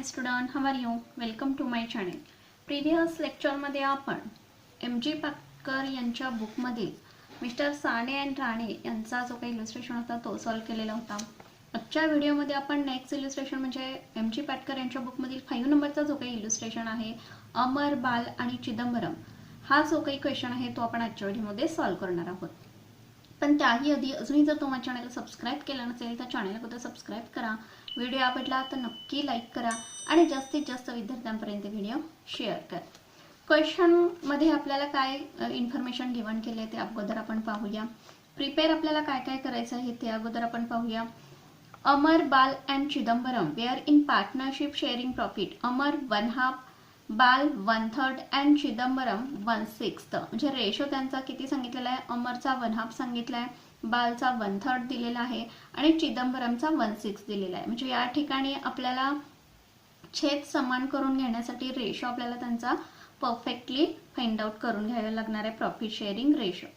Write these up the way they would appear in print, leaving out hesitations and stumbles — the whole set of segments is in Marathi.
student, how are you? Welcome to my channel. Previous lecture मध्ये आपण MG पाटकर यांच्या बुक मधील मिस्टर साने अँड राणे यांचा जो काही इलस्ट्रेशन होता तो सॉल्व केलेला होता. आजच्या व्हिडिओ मध्ये आपण नेक्स्ट इलस्ट्रेशन म्हणजे MG पाटकर यांच्या बुक मधील 5 नंबरचा जो काही इलस्ट्रेशन आहे अमर, बाल आणि चिदंबरम हा जो काही क्वेश्चन आहे तो आपण आजच्या व्हिडिओ मध्ये सॉल्व करणार आहोत. पण त्याही आधी अजूनही जर तुम्ही चॅनलला सबस्क्राइब केलं नसेल तर चॅनलला सबस्क्राइब करा. व्हिडिओ आवडला तर नक्की लाईक करा आणि जास्तीत जास्त विद्यार्थ्यांपर्यंत व्हिडिओ शेअर करा. क्वेश्चन मध्ये आपल्याला काय इन्फॉर्मेशन गिवन केले ते अगोदर आपण पाहूया. प्रिपेअर आपल्याला काय काय करायचं आहे ते अगोदर आपण पाहूया. Amar, Bal and Chidambaram were in partnership sharing profit. Amar 1/2, Bal 1/3 and Chidambaram 1/6. म्हणजे रेशो त्यांचा किती सांगितलेला आहे? अमरचा 1/2 सांगितला आहे, बालचा 1/3 दिलेला आहे आणि चिदंबरमचा 1/6 दिलेला आहे. म्हणजे या ठिकाणी आपल्याला छेद समान करून घेण्यासाठी रेशो आपल्याला त्यांचा परफेक्टली फाइंड आउट करून घ्यायला लागणार आहे. Profit sharing ratio.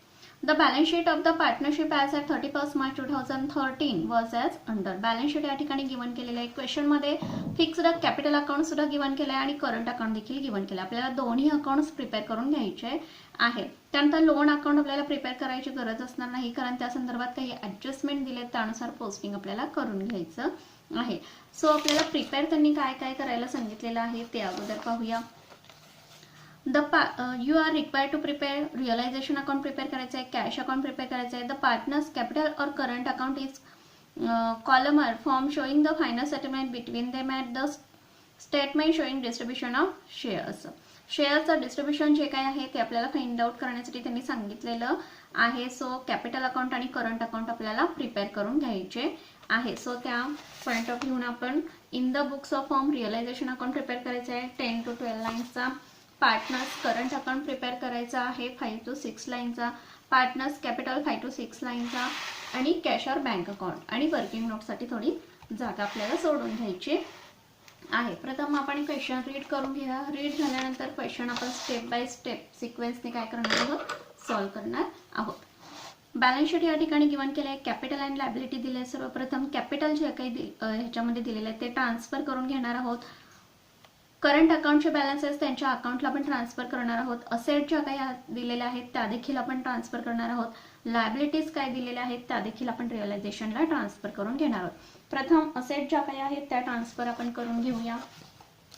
The balance sheet of the partnership as at 31st March 2013 was as under. Balance sheet या ठिकाणी गिवन केलेलं आहे. क्वेश्चन मध्ये फिक्स्ड कॅपिटल अकाउंट सुद्धा गिवन केलं आहे आणि करंट अकाउंट देखील गिवन केलं आहे. आपल्याला दोन्ही अकाउंट्स प्रिपेअर करून घ्यायचे आहे. त्यानंतर लोन अकाउंट आपल्याला प्रिपेअर करायची गरज असणार नाही कारण त्या संदर्भात काही ऍडजस्टमेंट दिले त्यानुसार पोस्टिंग आपल्याला करून घ्यायचं आहे. सो आपल्याला प्रिपेअर त्यांनी काय काय करायला सांगितलेलं आहे ते अगोदर पाहूया. You are required to prepare realization account prepare करायचं आहे, कॅश अकाउंट प्रिपेअर करायचं आहे. द पार्टनर्स कॅपिटल और current account is columnar form showing the final settlement between them at the statement showing distribution of shares. शेअरचं डिस्ट्रीब्युशन जे काय आहे ते आपल्याला फाइंड आउट करण्यासाठी त्यांनी सांगितलेलं आहे. सो कॅपिटल अकाउंट आणि करंट अकाउंट आपल्याला प्रिपेअर करून घ्यायचे आहे. सो त्या पॉईंट ऑफ व्ह्यून आपण in the books of firm realization account prepare करायचं आहे 10 to 12 लाईन्सचा. पार्टनर्स करंट अकाउंट प्रिपेअर करायचा आहे 5 to 6 लाईनचा. पार्टनर्स कॅपिटल 5 to 6 लाईनचा आणि कॅश और बँक अकाउंट आणि वर्किंग नोटसाठी थोडी जागा आपल्याला सोडून घ्यायची आहे. प्रथम आपण क्वेश्चन रीड करून घेऊया. रीड झाल्यानंतर क्वेश्चन आपण स्टेप बाय स्टेप सिक्वेन्सने काय करणार आहोत? सॉल्व करणार आहोत. बॅलन्स शीट या ठिकाणी गिवन केलं आहे. कॅपिटल अँड लायबिलिटी दिले. सर्वप्रथम कॅपिटल जे काही ह्याच्यामध्ये दिलेले आहे ते ट्रान्सफर करून घेणार आहोत. करंट अकाउंटचे बॅलन्सेस त्यांच्या अकाउंटला आपण ट्रान्सफर करणार आहोत. असेट ज्या काही दिलेल्या आहेत त्या देखील आपण ट्रान्सफर करणार आहोत. लायबिलिटीज काय दिलेल्या आहेत त्या देखील आपण रिअलायझेशनला ट्रान्सफर करून घेणार आहोत. प्रथम असेट ज्या काही आहेत त्या ट्रान्सफर आपण करून घेऊया.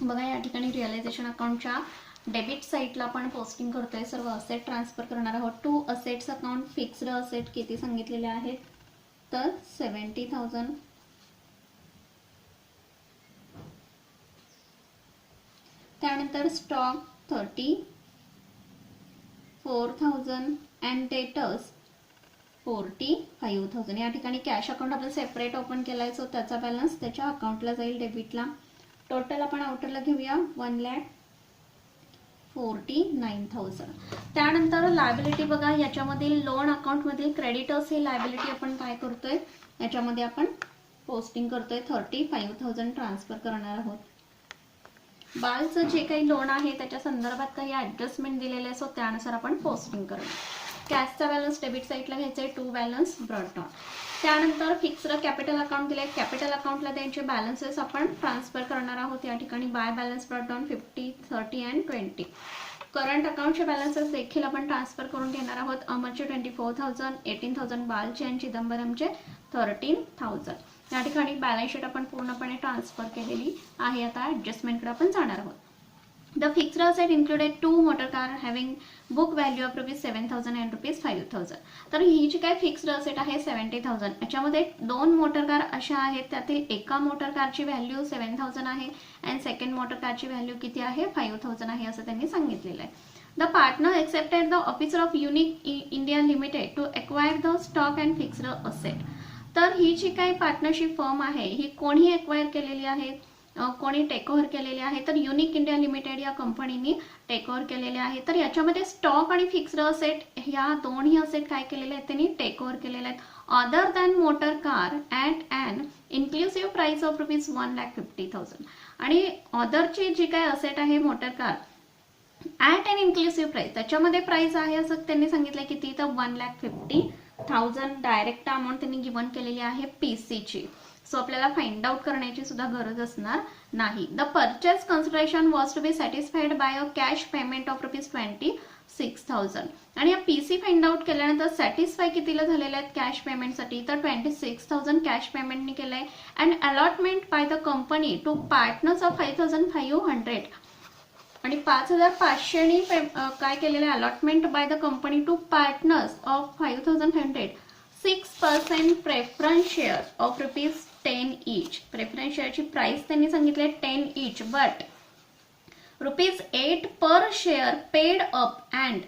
बघा या ठिकाणी रिअलायझेशन अकाउंटच्या डेबिट साईडला आपण पोस्टिंग करतोय. सर्व असेट ट्रान्सफर करणार आहोत. 2 असेट्स अकाउंट. फिक्स्ड असेट किती सांगितलेले आहेत तर 70,000. त्यानंतर स्टॉक 34,000 अँड डेटर्स 45,000. या ठिकाणी कॅश अकाउंट आपण सेपरेट ओपन केलाय सो त्याचा बॅलन्स त्याच्या अकाउंटला जाईल डेबिटला. टोटल आपण आउटरला घेऊया 1,49,000. त्यानंतर लायबिलिटी बघा याच्यामध्ये लोन अकाउंट मधील क्रेडिटर्स हे लायबिलिटी आपण काय करतोय याच्यामध्ये आपण पोस्टिंग करतोय 35,000 ट्रान्सफर करणार आहोत. बालचं जे काही लोन आहे त्याच्या संदर्भात काही ऍडजस्टमेंट दिलेले सो त्यानुसार आपण पोस्टिंग करणार. कॅशचा बॅलन्स डेबिट साईडला घ्यायचा आहे 2 बॅलन्स ब्रॉट डाउन. त्यानंतर फिक्स्ड कॅपिटल अकाउंट दिले. कॅपिटल अकाउंटला त्यांचे बॅलन्सेस आपण ट्रान्सफर करणार आहोत. या ठिकाणी by balance brought down 50, 30 and 20. Current अकाउंटचे बॅलन्सेस देखील आपण ट्रान्सफर करून घेणार आहोत. अमरचे 24,000, 18,000 बालचे आणि चिदंबरमचे 13,000. या ठिकाणी बॅलन्स शीट आपण पूर्णपणे ट्रान्सफर केलेली आहे. आता ऍडजस्टमेंटकडे आपण जाणार आहोत. The fixed asset included 2 motor car having book value of ₹7,000 and ₹5,000. तर ही जी काय फिक्स्ड असेट आहे 70,000 याच्यामध्ये 2 मोटर कार अशा आहेत. त्यातील एका मोटर कारची व्हॅल्यू 7,000 आहे अँड सेकंड मोटर कारची व्हॅल्यू किती आहे 5,000 आहे असं त्यांनी सांगितलेलं आहे. The partner accepted the offer of Unique India limited to acquire the stock and fixed asset. तर ही जी काही पार्टनरशिप फर्म आहे ही कोणी एक्वायर केलेली आहे, कोणी टेक ओव्हर केलेली आहे तर युनिक इंडिया लिमिटेड या कंपनीने टेक ओव्हर केलेले आहे. तर याच्यामध्ये स्टॉक आणि फिक्स्ड असेट ह्या दोन्ही असेट काय केलेले आहेत त्यांनी टेक ओव्हर केलेले आहेत. Other than motor car at and inclusive price of ₹1,50,000. आणि अदरची जी काय असेट आहे motor car at and inclusive price त्याच्यामध्ये प्राइस आहे असं त्यांनी सांगितलं किती तर 1,50,000 डायरेक्ट अमाऊंट त्यांनी गिवन केलेली आहे पीसीची. सो आपल्याला फाइंड आउट करण्याची सुद्धा गरज असणार नाही. The purchase consideration was to be satisfied by a cash payment of ₹26,000. आणि या पीसी फाइंड आउट केल्यानंतर सॅटिस्फाय कितीला झालेले आहेत कॅश पेमेंटसाठी, तर 26,000 कॅश पेमेंटनी केलंय. And allotment by the company to partners of 5,500 आणि 5,500नी काय केलेलं आहे allotment by the company to partners of 5,500 6% preference share of ₹10 each. Preference शेअरची प्राइस त्यांनी सांगितली 10 each, but ₹8 per share paid up. And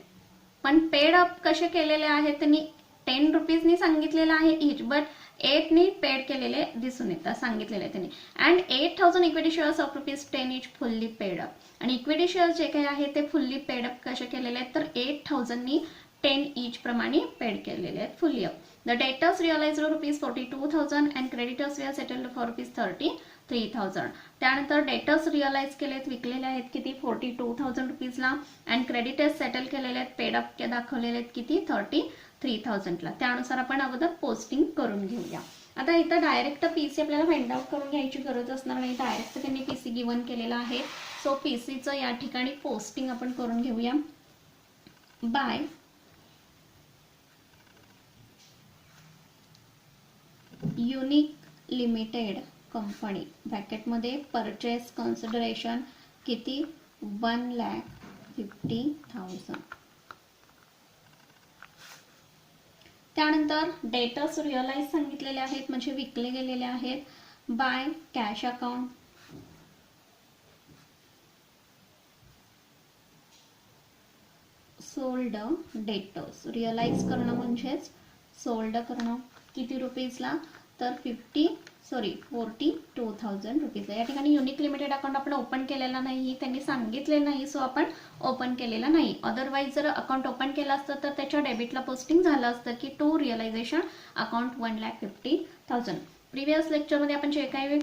पण पेड अप कसे केलेले आहेत त्यांनी ₹10 सांगितलेलं आहे इच, बट 8 पेड केलेले दिसून येतात सांगितलेले त्यांनी. And 8,000 equity shares of ₹10 each fully paid up. आणि इक्विटी शेअर्स जे काही आहे ते फुल्ली पेड अप कसे केलेले आहेत तर 8,000 10 each प्रमाणे पेड केलेले आहेत fully up. The debtors realized ₹42,000 and creditors were settled for ₹33,000. त्यानंतर डेटर्स रिअलाइज केलेत विकलेले आहेत किती ₹42,000 अँड क्रेडिटर्स सेटल केलेले आहेत पेड अप दाखवलेले आहेत किती 33,000. त्यानुसार आपण अगोदर पोस्टिंग करून घेऊया. आता इथं डायरेक्ट पीसी आपल्याला फाइंड आउट करून घ्यायची गरज असणार नाही, डायरेक्ट त्यांनी पीसी गिवन केलेला आहे. सो पीसीचं या ठिकाणी पोस्टिंग आपण करून घेऊया. बाय युनिक लिमिटेड कंपनी ब्रॅकेटमध्ये परचेस कन्सिडरेशन किती 1,50,000. त्यानंतर डेटर्स रिअलाइज सांगितलेले आहेत म्हणजे विकले गेलेले आहेत by cash account. Sold debtors realize करणं म्हणजेच सोल्ड करणं किती रुपीजला तर ₹42,000. या ठिकाणी युनिक लिमिटेड अकाउंट आपण ओपन केलेला नाही, त्यांनी सांगितले नाही, सो आपण ओपन केलेला नाही. अदरवाईज जर अकाउंट ओपन केलं असतं तर त्याच्या डेबिटला पोस्टिंग झालं असतं की टू रिअलायझेशन अकाउंट 1,50,000. प्रिव्हियस लेक्चरमध्ये आपण जे काही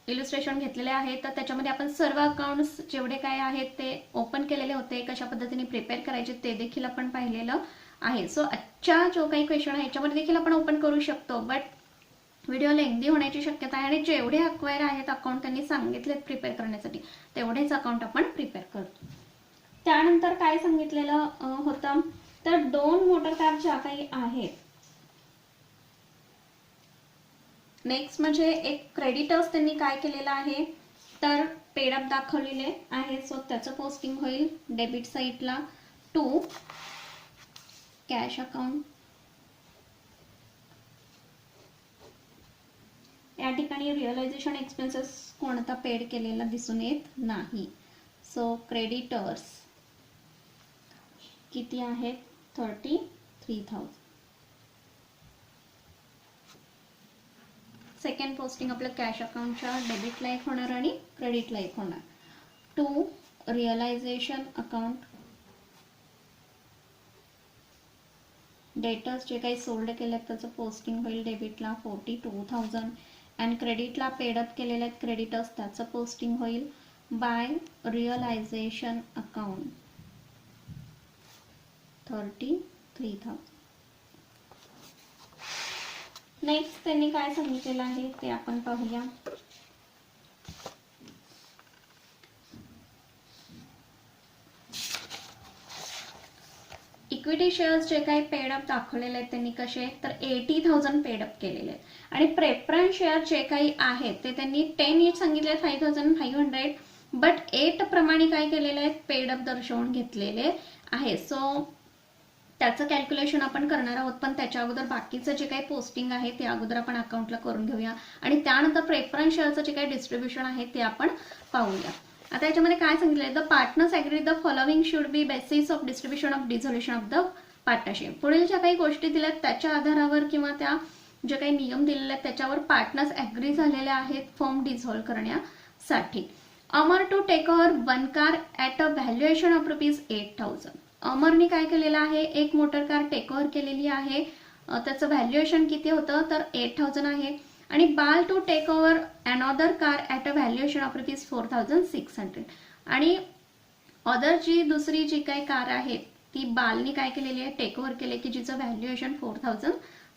इलिस्ट्रेशन घेतलेले आहेत तर त्याच्यामध्ये आपण सर्व अकाउंट्स जेवढे काय आहेत ते ओपन केलेले होते, कशा पद्धतीने प्रिपेअर करायचे ते देखील आपण पाहिलेलं आहे. सो आजच्या जो काही क्वेश्चन आहे याच्यामध्ये देखील आपण ओपन करू शकतो, बट व्हिडिओ लेंदी होण्याची शक्यता आहे. आणि जेवढे अक्वायर आहेत अकाउंट त्यांनी सांगितलेत प्रिपेअर करण्यासाठी तेवढेच अकाउंट आपण प्रिपेअर करतो. त्यानंतर काय सांगितलेलं होतं तर 2 मोटर कार ज्या काही आहेत. नेक्स्ट म्हणजे एक क्रेडिटर्स त्यांनी काय केलेलं आहे तर पेड अप दाखवलेले आहे, सो त्याचं पोस्टिंग होईल डेबिट साईडला टू कॅश अकाउंट. या ठिकाणी रिअलायझेशन एक्सपेन्सेस कोणता पेड केलेला दिसून येत नाही. सो क्रेडिटर्स किती आहेत 33,000. सेकंड पोस्टिंग आपलं कॅश अकाउंटच्या डेबिटला एक होणार आणि क्रेडिटला एक होणार. टू रिअलायझेशन अकाउंट डेटर्स जे काही सोल्ड केले त्याचं पोस्टिंग होईल डेबिटला 42,000 अँड क्रेडिटला पेड अप केलेले आहेत क्रेडिटर्स त्याचं पोस्टिंग होईल बाय रिअलायझेशन अकाउंट 33,000. नेक्स्ट त्यांनी काय सांगितलेलं आहे ते आपण पाहूया. इक्विटी शेअर्स जे काही पेड अप दाखवलेले आहेत त्यांनी कसे तर 80,000 पेड अप केलेले आहेत. आणि प्रेफरन्स शेअर जे काही आहेत ते त्यांनी 10 each सांगितले 5,500, बट 8 प्रमाणे काय केलेले आहेत पेड अप दर्शवून घेतलेले आहे. सो त्याचं कॅल्क्युलेशन आपण करणार आहोत, पण त्याच्या अगोदर बाकीचं जे काही पोस्टिंग आहे ते अगोदर आपण अकाउंटला करून घेऊया आणि त्यानंतर प्रेफरन्स शेअरचं जे काही डिस्ट्रीब्युशन आहे ते आपण पाहूया. आता याच्यामध्ये काय सांगितलंय the partners agree the following should be basis of distribution of dissolution of the partnership. पुढील ज्या काही गोष्टी दिल्यात त्याच्या आधारावर किंवा त्या जे काही नियम दिलेले आहेत त्याच्यावर पार्टनर्स ॲग्री झालेले आहेत फर्म डिझॉल्व करण्यासाठी. Amar to take over 1 car at a valuation of ₹8,000. अमरने काय केलेलं आहे एक मोटर कार टेक ओव्हर केलेली आहे, त्याचं व्हॅल्युएशन किती होतं तर 8,000 आहे. आणि Bal to take over another car at a valuation of ₹4,600. आणि अदर जी दुसरी जी काही कार आहे ती बालनी काय केलेली आहे टेक ओव्हर केले की जिचं व्हॅल्युएशन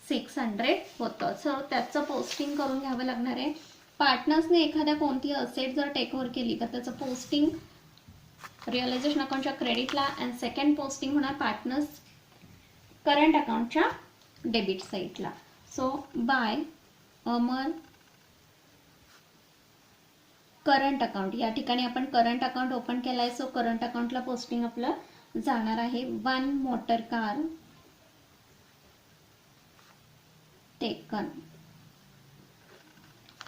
600 होतं. सो त्याचं पोस्टिंग करून घ्यावं लागणार आहे. पार्टनर्सने एखाद्या कोणती असेट जर टेक ओव्हर केली तर त्याचं पोस्टिंग रिअलायझेशन अकाउंटच्या क्रेडिटला अँड सेकंड पोस्टिंग होणार पार्टनर्स करंट अकाउंटच्या डेबिट साईडला. So by Amar current account, या ठिकाणी आपण करंट अकाउंट ओपन केला आहे. सो करंट अकाउंटला पोस्टिंग आपलं जाणार आहे 1 मोटर कार टेकन.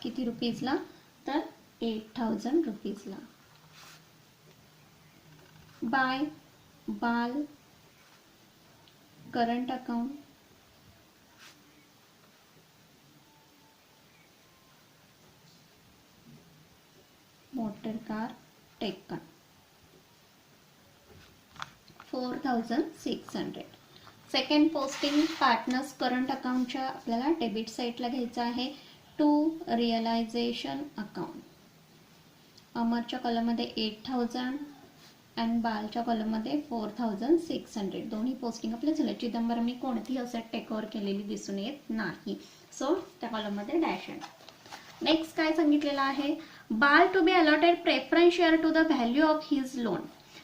किती रुपीजला? तर 8000 रुपीजला. By Bal current account motor car taken 4600. Second posting partners current अकाउंटच्या आपल्याला डेबिट साईडला घ्यायचं आहे. To realisation account. अमरच्या कॉलममध्ये 8000 अँड बालच्या कॉलममध्ये 4600. दोन्ही पोस्टिंग आपल्या झाले. चिदंबरमनी कोणतीही असेट टेक ओव्हर केलेली दिसून येत नाही. सो त्या कॉलममध्ये डॅश आहे. नेक्स्ट काय सांगितलेलं आहे? Bal to be allotted preference share to the value of his loan.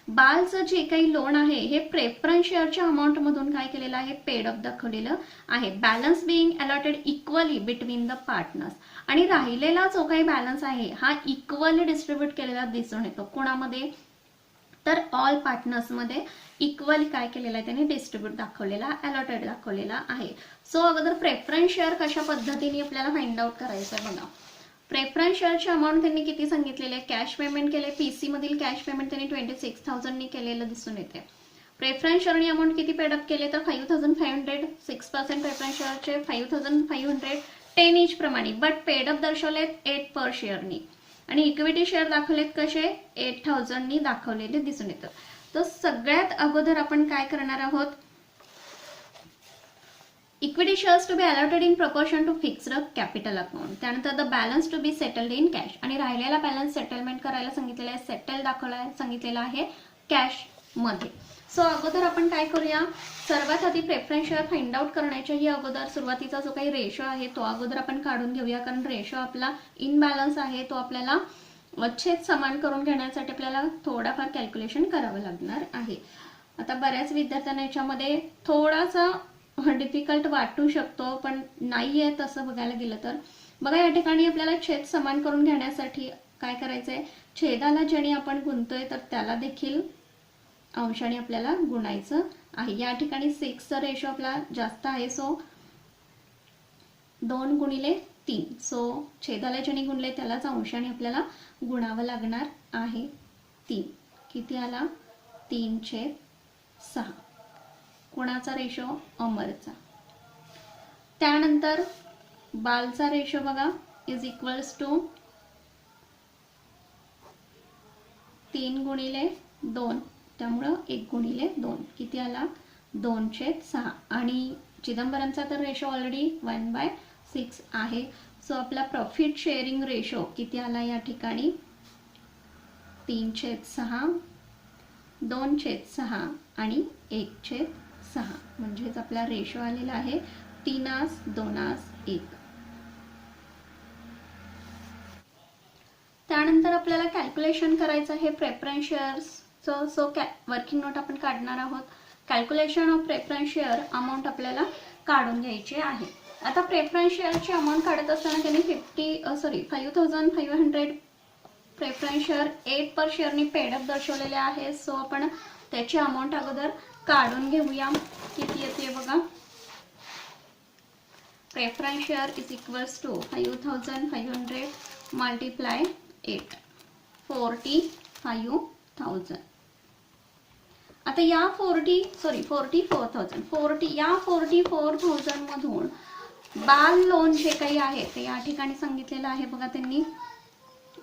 बालचं जे काही लोन आहे हे प्रेफरन्स शेअरच्या अमाऊंट मधून काय केलेलं आहे? पेड अप दाखवलेलं आहे. Balance being allotted equally between the partners. आणि राहिलेला जो काही बॅलन्स आहे हा इक्वली डिस्ट्रीब्यूट केलेला दिसून येतो. कोणामध्ये? तर ऑल पार्टनर्समध्ये इक्वली काय केलेलं आहे? त्यांनी डिस्ट्रीब्यूट दाखवलेला, अलॉटेड दाखवलेला आहे. सो अगोदर प्रेफरन्स शेअर कशा पद्धतीने आपल्याला फाइंड आउट करायचं आहे बघा. प्रेफरन्स शेअरचे अमाऊंट त्यांनी किती सांगितलेले? कॅश पेमेंट केले. पीसी मधील कॅश पेमेंट त्यांनी 26,000 केलेलं दिसून येते. प्रेफरन्स शेअरनी अमाऊंट किती पेडअप केले? तर 5500. 6% प्रेफरन्स शेअरचे 5500 10 ईच प्रमाणे. बट पेडअप दर्शवलेत 8 पर शेअरनी. आणि इक्विटी शेअर दाखवलेत कसे? 8000 दाखवलेले दिसून येतात. तर सगळ्यात अगोदर आपण काय करणार आहोत? Equity shares to be allotted in proportion to fixed capital account. त्यानंतर the balance to be settled in cash. आणि राहिलेला बॅलन्स सेटलमेंट करायला सांगितलेला आहे, सेटल दाखवला सांगितलेला आहे कॅश मध्ये. सो अगोदर आपण काय करूया? सर्वात आधी प्रेफरन्स शेअर फाइंड आउट करण्याच्या ही अगोदर सुरुवातीचा जो काही रेशो आहे तो अगोदर आपण काढून घेऊया. कारण रेशो आपला इनबॅलन्स आहे, तो आपल्याला छेद समान करून घेण्यासाठी आपल्याला थोडाफार कॅल्क्युलेशन करावं लागणार आहे. आता बऱ्याच विद्यार्थ्यांना याच्यामध्ये थोडासा डिफिकल्ट वाटू शकतो, पण नाही आहे तसं बघायला गेलं तर. बघा या ठिकाणी आपल्याला छेद समान करून घेण्यासाठी काय करायचंय? छेदाला ज्याने आपण गुणतोय तर त्याला देखील अंशाने आपल्याला गुणायचं आहे. या ठिकाणी 6चा रेशो आपला जास्त आहे. सो 2 गुणिले 3. सो छेदाला ज्याने गुणले त्यालाच अंशाने आपल्याला गुणावं लागणार आहे. 3 किती आला? 3/6. कुणाचा रेशो? अमरचा. त्यानंतर बालचा रेशो बघा इज इक्वल्स टू 3 गुणिले 2. त्यामुळं 1 गुणिले 2 किती आला? 2/6. आणि चिदंबरमचा तर रेशो ऑलरेडी 1/6 आहे. सो आपला प्रॉफिट शेअरिंग रेशो किती आला या ठिकाणी? 3/6, 2/6 आणि 1/6. म्हणजेच आपला रेशो आलेला आहे 3:2:1. त्यानंतर आपल्याला कॅल्क्युलेशन करायचं आहे प्रेफरन्स शेअर्सचं. सो वर्किंग नोट आपण काढणार आहोत. Calculation of preference share amount आपल्याला काढून घ्यायची आहे. आता प्रेफरन्स शेअरची अमाऊंट काढत असताना त्यांनी 5500 प्रेफरन्स शेअर 8 पर शेअरनी पेडअप दर्शवलेले आहे. सो आपण त्याची अमाऊंट अगोदर काढून घेऊया. किती येते बघा? Preference share is equals to 5500 multiply 8 45,000. आता या 44,000 मधून बाल लोन जे काही आहे ते या ठिकाणी सांगितलेलं आहे बघा. त्यांनी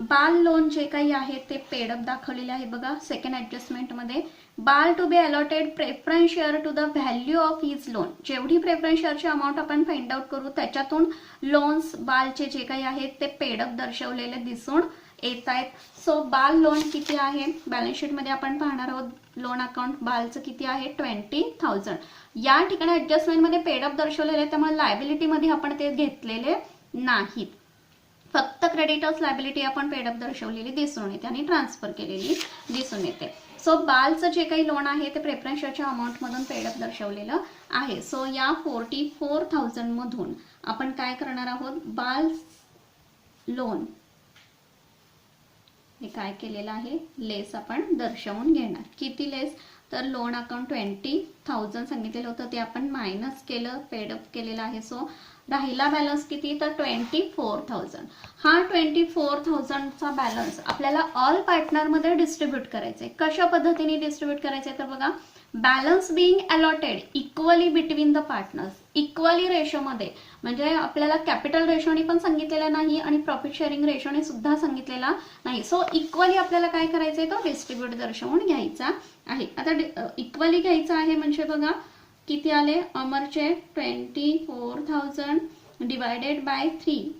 बाल लोन जे काही आहे ते पेडअप दाखवलेले आहे बघा. सेकंड ऍडजस्टमेंट मध्ये Bal to be allotted preference share to the value of his loan. जेवढी प्रेफरन्स शेअरची अमाऊंट आपण फाइंड आउट करू त्याच्यातून लोन्स बालचे जे काही आहेत ते पेडअप दर्शवलेले दिसून येत आहेत. सो बाल लोन किती आहे बॅलन्स शीट मध्ये आपण पाहणार आहोत. लोन अकाउंट बालचं किती आहे 20,000. या ठिकाणी ऍडजस्टमेंट मध्ये पेडअप दर्शवलेले आहे, त्यामुळे लायबिलिटी मध्ये आपण ते घेतलेले नाहीत. फक्त क्रेडिटर्स लायबिलिटी आपण पेडअप दर्शवलेली दिसून येते आणि ट्रान्सफर केलेली दिसून येते. सो बालचं जे काही लोन आहे ते प्रेफरन्स शेअरच्या अमाऊंट मधून पेडअप दर्शवलेलं आहे. सो या 44,000 मधून आपण काय करणार आहोत, बाल लोन हे काय केलेलं आहे लेस आपण दर्शवून घेणार. किती लेस, तर लोन अकाउंट 20,000 सांगितलेलं होतं ते आपण मायनस केलं, पेडअप केलेलं आहे. सो राहिला बॅलन्स किती, तर 24,000. हा 24,000चा बॅलन्स आपल्याला ऑल पार्टनर मध्ये डिस्ट्रीब्यूट करायचा आहे. कशा पद्धतीने डिस्ट्रीब्यूट करायचं आहे, तर बघा balance being allotted equally between the partners. Equally रेशोमध्ये म्हणजे आपल्याला कॅपिटल रेशोने पण सांगितलेलं नाही आणि प्रॉफिट शेअरिंग रेशोने सुद्धा सांगितलेला नाही. सो इक्वली आपल्याला काय करायचंय, तो डिस्ट्रीब्यूट दर्शवून घ्यायचा आहे. आता इक्वली घ्यायचा आहे म्हणजे बघा किती आले, अमरचे 24,000 डिवायडेड बाय 3.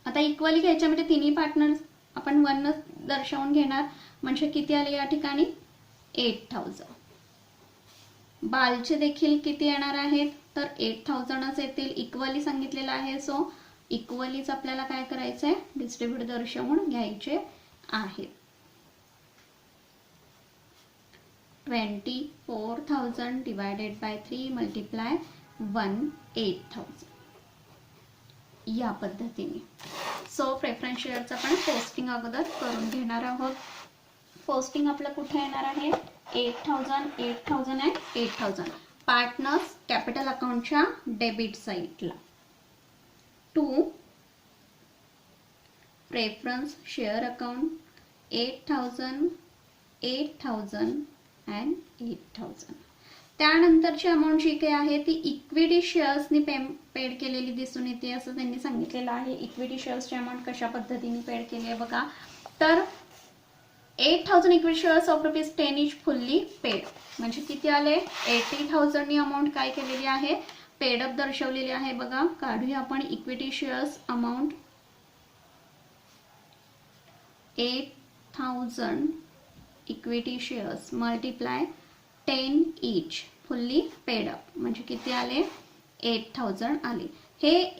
आता इक्वली घ्यायच्या म्हणजे तिन्ही पार्टनर्स आपण 1 दर्शवून घेणार म्हणजे किती आले या ठिकाणी 8,000. बालचे देखील किती येणार आहेत, तर 8,000च येतील. इक्वली सांगितलेलं आहे. सो इक्वलीच आपल्याला काय करायचं आहे, डिस्ट्रीब्यूट दर्शवून घ्यायचे आहेत. 24,000 डिवायडेड बाय 3 मल्टिप्लाय 8,000 या पद्धतीने. सो प्रेफरन्स शेअरचं आपण पोस्टिंग अगोदर करून घेणार आहोत. पोस्टिंग आपलं कुठे येणार आहे, 8,000 8,000 अँड 8,000 पार्टनर्स कॅपिटल अकाउंटच्या डेबिट साईडला. 2 प्रेफरन्स शेअर अकाउंट 8,000 8,000 अँड 8,000. त्यानंतरची अमाऊंट जी काही आहे ती इक्विटी शेअर्सनी पेड केलेली दिसून येते असं त्यांनी सांगितलेलं आहे. इक्विटी शेअर्सची अमाऊंट कशा पद्धतीने पेड केली आहे बघा, तर 8,000 equity shares of ₹10 each fully paid म्हणजे किती आले, 80,000 नी अमाऊंट काय केलेली आहे, पेडअप दर्शवलेली आहे. बघा काढूया आपण equity shares amount 8,000 equity shares multiply 10 इच फुल्ली पेडअप म्हणजे किती आले 8,000 आले. हे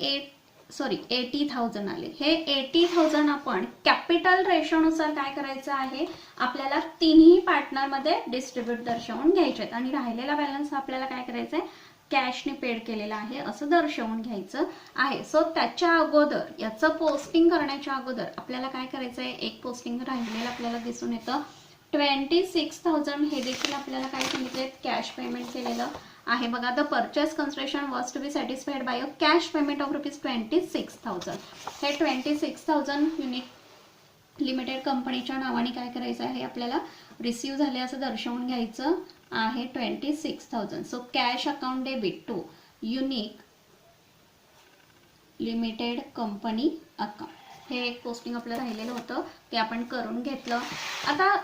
80,000 आले. हे 80,000 आपण कॅपिटल रेशोनुसार काय करायचं आहे, आपल्याला तिन्ही पार्टनर मध्ये डिस्ट्रीब्यूट दर्शवून घ्यायचे आहेत आणि राहिलेला बॅलन्स आपल्याला काय करायचं आहे, कॅशने पेड केलेला आहे असं दर्शवून घ्यायचं आहे. सो त्याच्या अगोदर याचं पोस्टिंग करण्याच्या अगोदर आपल्याला काय करायचं आहे, एक पोस्टिंग राहिलेलं आपल्याला दिसून येतं 26,000. हे देखील आपल्याला काय सांगितले, कॅश पेमेंट केलेलं आहे. बघा the purchase consideration was to be satisfied by a cash payment of ₹26,000. हे 26,000 युनिक लिमिटेड कंपनीच्या नावाने काय करायचं आहे, आपल्याला रिसीव्ह झाले असं दर्शवून घ्यायचं आहे 26,000. So cash account debit to Unique limited company account. हे एक पोस्टिंग आपलं राहिलेलं होतं ते आपण करून घेतलं. आता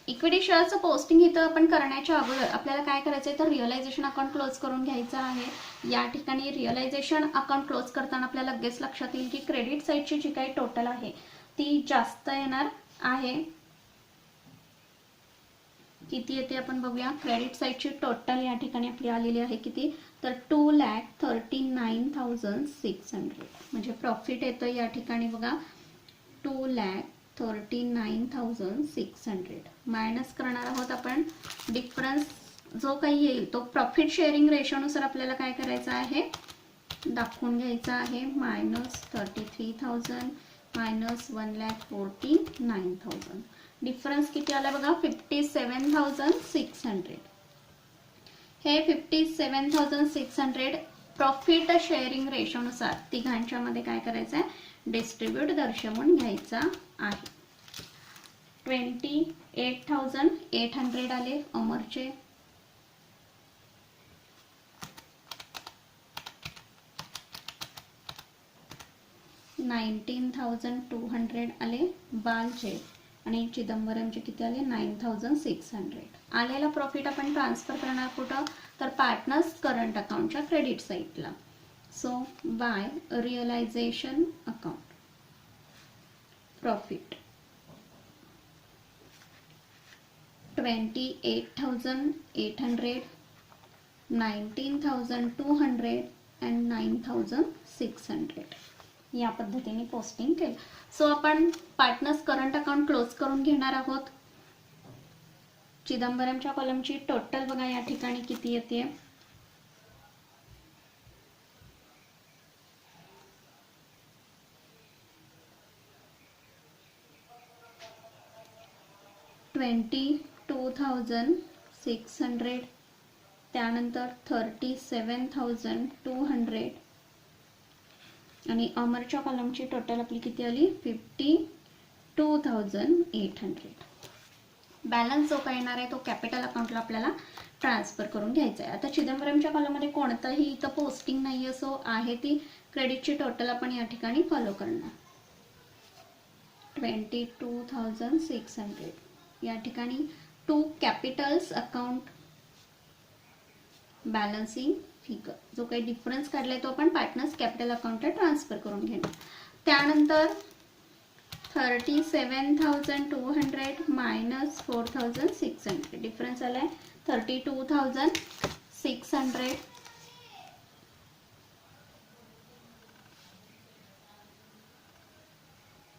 इक्विटी शेअरचं पोस्टिंग इथं आपण करण्याच्या अगोदर आपल्याला काय करायचं आहे, तर रिअलायझेशन अकाउंट क्लोज करून घ्यायचं आहे. या ठिकाणी रिअलायझेशन अकाउंट क्लोज करताना आपल्याला लगेच लक्षात येईल की क्रेडिट साईडची जी काही टोटल आहे ती जास्त येणार आहे. किती येते आपण बघूया. क्रेडिट साईडची टोटल या ठिकाणी आपली आलेली आहे किती, तर 2,39,600 म्हणजे प्रॉफिट येतं या ठिकाणी बघा 2,39,600 मायनस करणार आहोत आपण. डिफरन्स जो काही येईल तो प्रॉफिट शेअरिंग रेशोनुसार आपल्याला काय करायचं आहे, दाखवून घ्यायचा आहे. -33,000 -1,49,000 डिफरन्स किती आला बघा 57,600. हे 57,600 प्रॉफिट शेअरिंग रेशोनुसार तिघांच्या मध्ये काय करायचं आहे, डिस्ट्रीब्यूट दर्शवून घ्यायचा आहे. 28,800 आले अमरचे. $19,200 आले बालचे आणि चिदंबरमचे किती आले 9,600. आलेला प्रॉफिट आपण ट्रान्सफर करणार कुठं, तर पार्टनर्स करंट अकाउंटच्या क्रेडिट साईडला. So by realization account profit 28,800, 19,200 and 9,600 या पद्धतीने पोस्टिंग केलं. सो आपण पार्टनर्स करंट अकाउंट क्लोज करून घेणार आहोत. चिदंबरमच्या कॉलमची टोटल बघा या ठिकाणी किती येते. $22,600, त्यानंतर 37,200 आणि अमरच्या कॉलमची टोटल आपली किती आली 52,800. बॅलन्स जो काय येणार आहे तो कॅपिटल अकाउंटला आपल्याला ट्रान्सफर करून घ्यायचा आहे. आता चिदंबरमच्या कॉलममध्ये कोणताही इथं पोस्टिंग नाही आहे, सो आहे ती क्रेडिटची टोटल आपण या ठिकाणी फॉलो करणार. 22,600 या ठिकाणी to capitals account balancing figure जो काही डिफरन्स काढलाय तो आपण पार्टनर्स कॅपिटल अकाउंटला ट्रान्सफर करून घेणार. त्यानंतर 37,200 मायनस 4,600 डिफरन्स आलाय 32,600.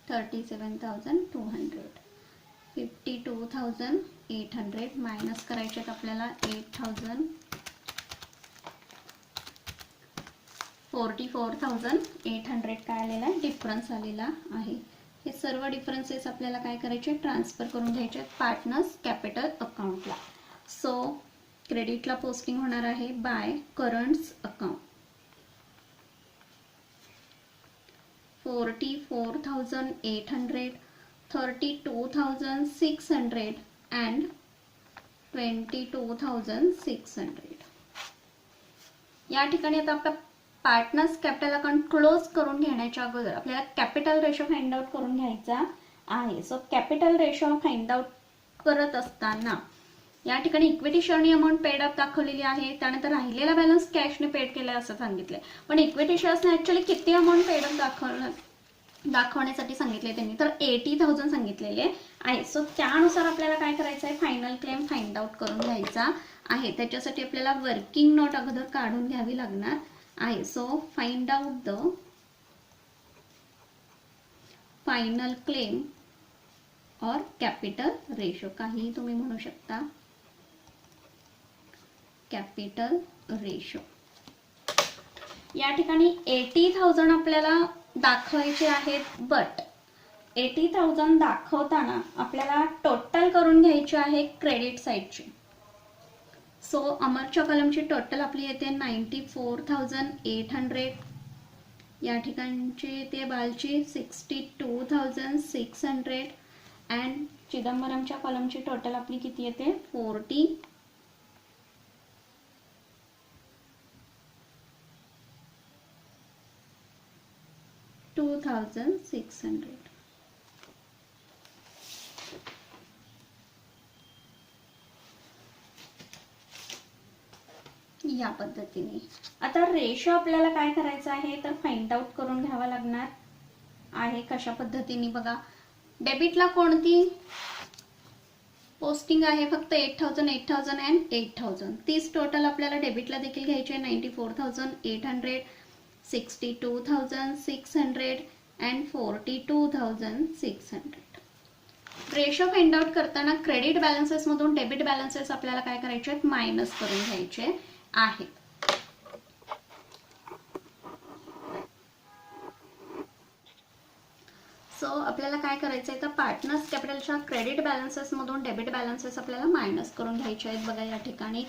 $37,200 52,800 मायनस करायचे आपल्याला 8,000 44,800 काय आलेला आहे डिफरन्स आलेला आहे. हे सर्व डिफरन्सेस आपल्याला काय करायचे ट्रान्सफर करून घ्यायचे पार्टनर्स कॅपिटल अकाउंटला. सो क्रेडिटला पोस्टिंग होणार आहे बाय करंट्स अकाउंट 44,800, 32,600 and 22,600. या ठिकाणी आता आपला पार्टनर्स कॅपिटल अकाउंट क्लोज करून घेण्याच्या अगोदर आपल्याला कॅपिटल रेशो फाइंड आउट करून घ्यायचा आहे. So capital ratio find out करत असताना या ठिकाणी इक्विटी शेअरनी अमाऊंट पेड अप दाखवलेली आहे. त्यानंतर राहिलेला बॅलन्स कॅशने पेड केला असं सांगितलंय, पण इक्विटी शेअर्सने ऍक्च्युअली किती अमाऊंट पेड अप दाखवण्यासाठी सांगितले त्यांनी तर 80,000 सांगितलेले आहे. सो त्यानुसार आपल्याला काय करायचं आहे फायनल क्लेम फाइंड आउट करून घ्यायचा आहे. त्याच्यासाठी आपल्याला वर्किंग नोट अगोदर काढून घ्यावी लागणार आहे. So find out the final claim और कॅपिटल रेशो काहीही तुम्ही म्हणू शकता. कॅपिटल रेशो या ठिकाणी 80,000 आपल्याला दाखवायचे आहेत, बट 80,000 दाखवताना आपल्याला टोटल करून घ्यायची आहे क्रेडिट साइडची. सो अमरच्या कॉलमची टोटल आपली येते 94,800. या ठिकाणची ते बालची 62,600 अँड चिदंबरमच्या कॉलमची टोटल आपली किती येते 42,600. या पद्धतीने आता रेशो आपल्याला काय करायचं आहे तर फाइंड आउट करून घ्यावा लागणार आहे. कशा पद्धतीने बघा डेबिटला कोणती पोस्टिंग आहे फक्त 8,000 8,000 अँड 8,000. तीच टोटल आपल्याला डेबिटला देखील घ्यायची आहे 94,800, 62,600 अँड 42,600. रेशो फाइंड आउट करताना क्रेडिट बॅलन्सेस मधून डेबिट बॅलन्सेस आपल्याला काय करायचे आहेत मायनस करून घ्यायचे आहे. सो आपल्याला काय करायचं आहे तर पार्टनर्स कॅपिटलच्या क्रेडिट बॅलन्सेस मधून डेबिट बॅलन्सेस आपल्याला मायनस करून घ्यायचे आहेत. बघा या ठिकाणी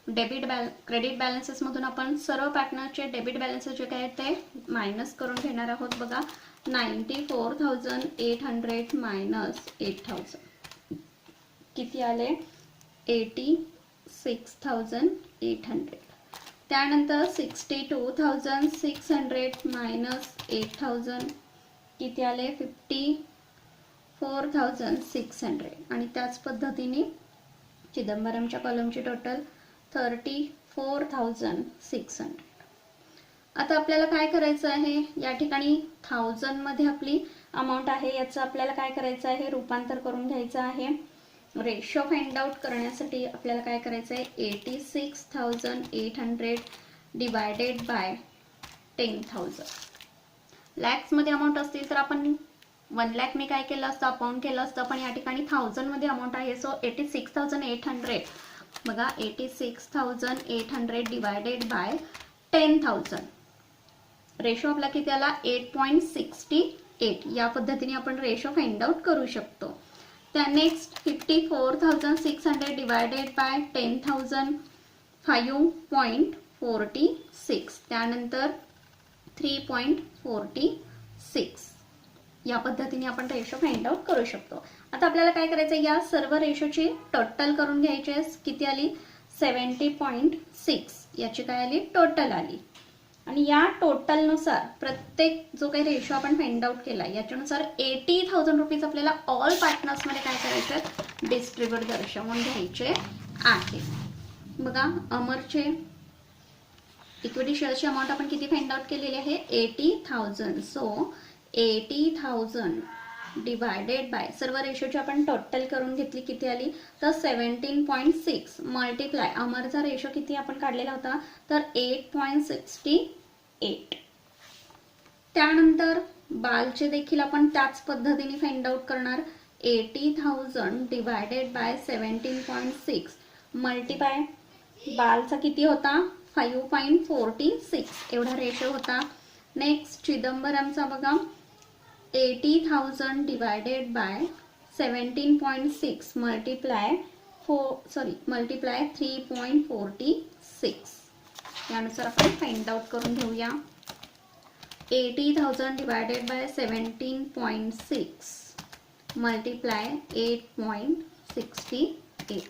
क्रेडिट बॅलन्सेस मधून आपण सर्व पार्टनरचे डेबिट बॅलन्सेस जे काय ते मायनस करून घेणार आहोत. बघा 94,800 मायनस 8,000 किती आले 86,800. त्यानंतर 62,600 मायनस 8,000 किती आले 54,600 आणि त्याच पद्धतीने चिदंबरमच्या कॉलमची टोटल 34,600. आता आपल्याला काय करायचं आहे या ठिकाणी 1000 मध्ये आपली अमाऊंट आहे याचं आपल्याला काय करायचं आहे, रूपांतर करून घ्यायचं आहे. रेशो फाइंड आउट करण्यासाठी आपल्याला काय करायचं आहे, 86,800 डिवायडेड बाय 10,000. लॅक्समध्ये अमाऊंट असतील तर आपण 1 लाख मी काय केलं असतं, अकाउंट केलं असतं, पण या ठिकाणी 1000 मध्ये अमाऊंट आहे. सो 86,800 बघा, 86,800 डिवायडेड बाय 10,000. रेशो आपला किती आला, 8.68. या पद्धतीने आपण रेशो फाइंड आउट करू शकतो. त्या नेक्स्ट 54,600 डिवायडेड बाय 10,000, 5.46. त्यानंतर 3.46. या पद्धतीने आपण रेशो फाइंड आउट करू शकतो. आता आपल्याला काय करायचं, या सर्व रेशोची टोटल करून घ्यायची आहे. किती आली, 70.6. याची काय आली, टोटल आली. आणि या टोटल नुसार प्रत्येक जो काही रेशो आपण फाइंड आउट केला याच्यानुसार 80,000 रुपीज आपल्याला ऑल पार्टनर्स मध्ये काय करायचं, डिस्ट्रीब्यूट दर्शवून घ्यायचे आहे. बघा, अमरचे इक्विटी शेअरची अमाऊंट आपण किती फाइंड आउट केलेली आहे, 80,000. सो 80,000 डिवायडेड बाय सर्व रेशोची आपण टोटल करून घेतली, किती आली तर 17.6 मल्टिप्लाय अमरचा रेशो किती आपण काढलेला होता तर 8.68. त्यानंतर बालचे देखील आपण त्याच पद्धतीने फाइंड आउट करणार. 80,000 डिवायडेड बाय 17.6 मल्टिप्लाय बालचा किती होता 5.46 एवढा रेशो होता. नेक्स्ट चिदंबरमचा बघा, 80,000 डिवायडेड बाय 17.6 मल्टिप्लाय 3.46. यानुसार आपण फाइंड आउट करून घेऊया. 80,000 डिवायडेड बाय 17.6 मल्टिप्लाय 8.68.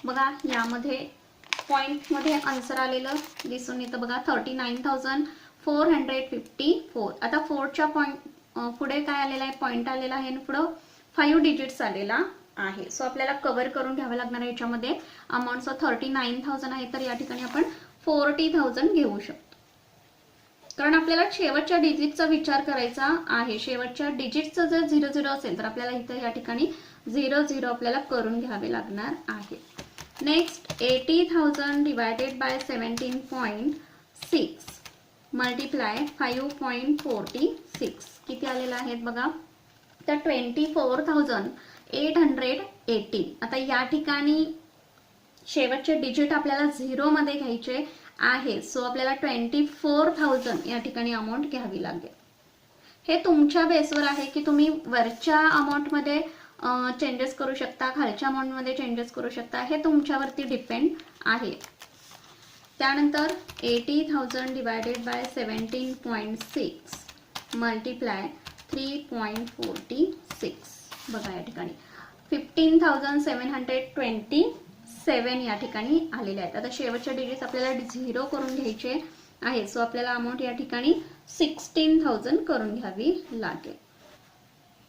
बघा, यामध्ये पॉइंट मध्ये आन्सर आलेलं दिसून येतं बघा, 39,454. आता 4च्या पॉइंट पुढे काय आलेला आहे, पॉइंट आलेला आहे आणि पुढे 5 डिजिट्स आलेला आहे. सो आपल्याला कव्हर करून घ्यावं लागणार आहे. याच्यामध्ये अमाऊंट 39,000 आहे, तर या ठिकाणी आपण 40,000 घेऊ शकतो, कारण आपल्याला शेवटच्या डिजिटचा विचार करायचा आहे. शेवटच्या डिजिटचं जर 00 असेल तर आपल्याला इथे या ठिकाणी 00 आपल्याला करून घ्यावे लागणार आहे. नेक्स्ट 80,000 डिवायडेड बाय 17.6 मल्टिप्लाय 5.46 किती आलेला आहे बघा, तर 24,818. आता या ठिकाणी शेवटचे डिजिट आपल्याला 0 मध्ये घ्यायचे आहे. सो आपल्याला 24,000 या ठिकाणी अमाऊंट घ्यावी लागेल. हे तुमच्या बेसवर आहे की तुम्ही वरच्या अमाऊंट मध्ये चेंजेस करू शकता, खालच्या अमाऊंट मध्ये चेंजेस करू शकता, हे तुमच्यावरती डिपेंड आहे. त्यानंतर 80,000 डिवायडेड बाय 17.6 मल्टिप्लाय 3.46 बघा, या ठिकाणी 15,727 या ठिकाणी आलेले आहेत. आता शेवटच्या डिजिट्स आपल्याला 0 करून घ्यायचे आहे. सो आपल्याला अमाऊंट या ठिकाणी 16,000 करून घ्यावी लागेल,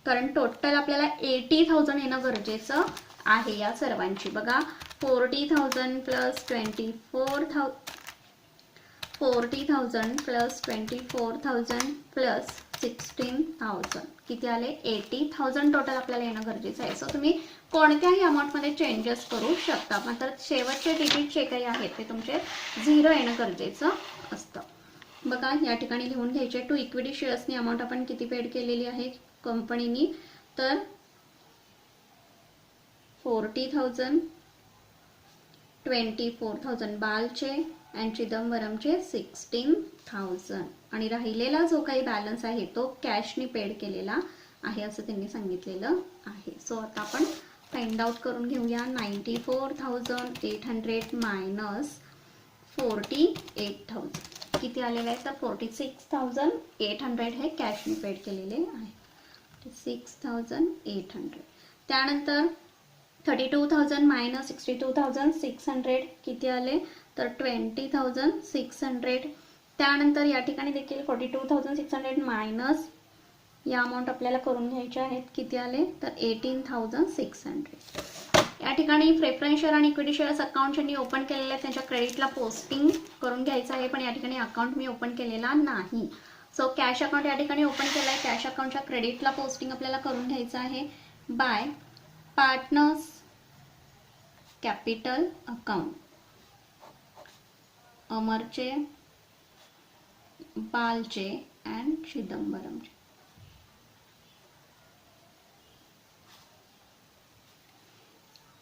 कारण टोटल आपल्याला 80,000 येणं गरजेचं आहे या सर्वांची. बघा, 40,000 प्लस 24,000 प्लस 24,000 प्लस 16,000 किती आले, 80,000 टोटल आपल्याला येणं गरजेचं आहे. सो तुम्ही कोणत्याही अमाऊंट मध्ये चेंजेस करू शकता, मात्र शेवटचे डिजिट जे काही आहेत ते तुमचे 0 येणं गरजेचं असतं. बघा, या ठिकाणी लिहून घ्यायचे. टू इक्विटी शेअर्सनी अमाऊंट आपण किती पेड केलेली आहे कंपनीनी, तर 40,000, 24,000 बालचे आणि चिदंबरमचे 16,000 आणि राहिलेला जो काही बॅलन्स आहे तो कॅशनी पेड केलेला आहे असं त्यांनी सांगितलेलं आहे. सो आता आपण फाइंड आउट करून घेऊया. 94,800 मायनस 48,000 किती आलेलं आहे तर 46,800 हे कॅशनी पेड केलेले आहे. 6,800. त्यानंतर 32,000 मायनस 62,600 किती आले तर 20,600. त्यानंतर या ठिकाणी देखील 42,600 मायनस या अमाऊंट आपल्याला करून घ्यायचे आहेत, किती आले तर 18,600. या ठिकाणी प्रेफरन्स शेअर आणि इक्विटी शेअर्स अकाउंट ज्यांनी ओपन केलेले आहेत त्यांच्या क्रेडिटला पोस्टिंग करून घ्यायचं आहे, पण या ठिकाणी अकाउंट मी ओपन केलेला नाही. सो कॅश अकाउंट या ठिकाणी ओपन केला आहे. कॅश अकाउंटच्या क्रेडिटला पोस्टिंग आपल्याला करून घ्यायचं आहे बाय पार्टनर्स कॅपिटल अकाउंट, अमरचे, बालचे अँड चिदंबरमचे.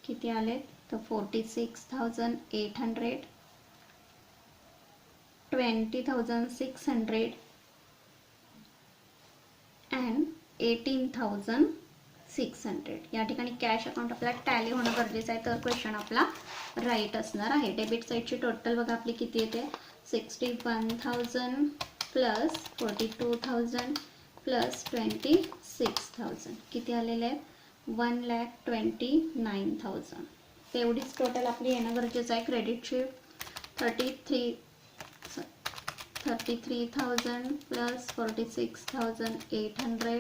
किती आले तर 46,800, 20,600 अँड 18,600. या ठिकाणी कॅश अकाउंट आपल्याला टॅली होणं गरजेचं आहे, तर क्वेश्चन आपला राईट असणार आहे. डेबिट साईडची टोटल बघा आपली किती येते 61,000 प्लस 42,000 प्लस 26,000 किती आलेले आहेत 1,29,000. तेवढीच टोटल आपली येणं गरजेचं आहे. क्रेडिटची 33,000 plus 46,800,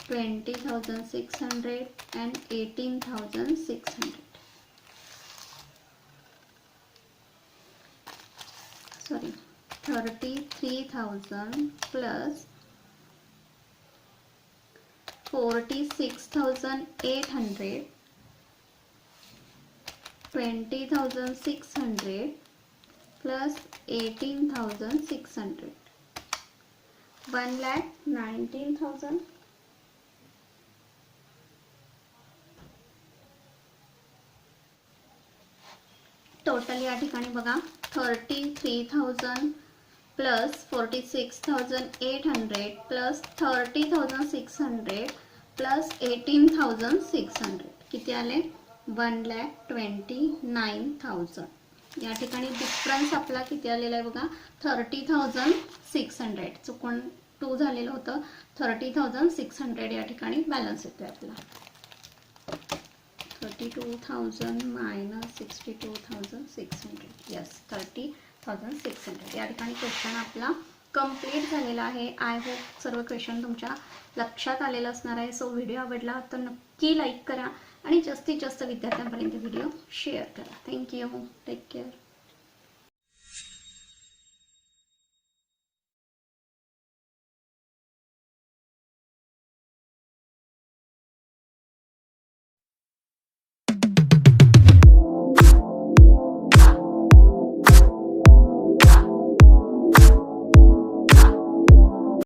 20,600 and 18,600. Sorry 33,000 plus 46,800, 20,600 plus 18,600, 1,19,000. Total या ठिकाणी बघा 33,000 प्लस 46,800 प्लस 30,600 प्लस 18,600 किती आले 1,29,000. या ठिकाणी डिफरन्स आपला किती आलेला आहे बघा 30,600. चुकून 2 झालेलं होतं. 30,600 या ठिकाणी बॅलन्स येतोय आपला. 32,000 मायनस 62,600. यस 30,600. या ठिकाणी क्वेश्चन आपला कंप्लीट झालेला आहे. आय होप सर्व क्वेश्चन तुमच्या लक्षात आलेलं असणार आहे. सो व्हिडिओ आवडला तर नक्की लाईक करा आणि जास्तीत जास्त विद्यार्थ्यांपर्यंत व्हिडिओ शेअर करा. थँक्यू. Take care.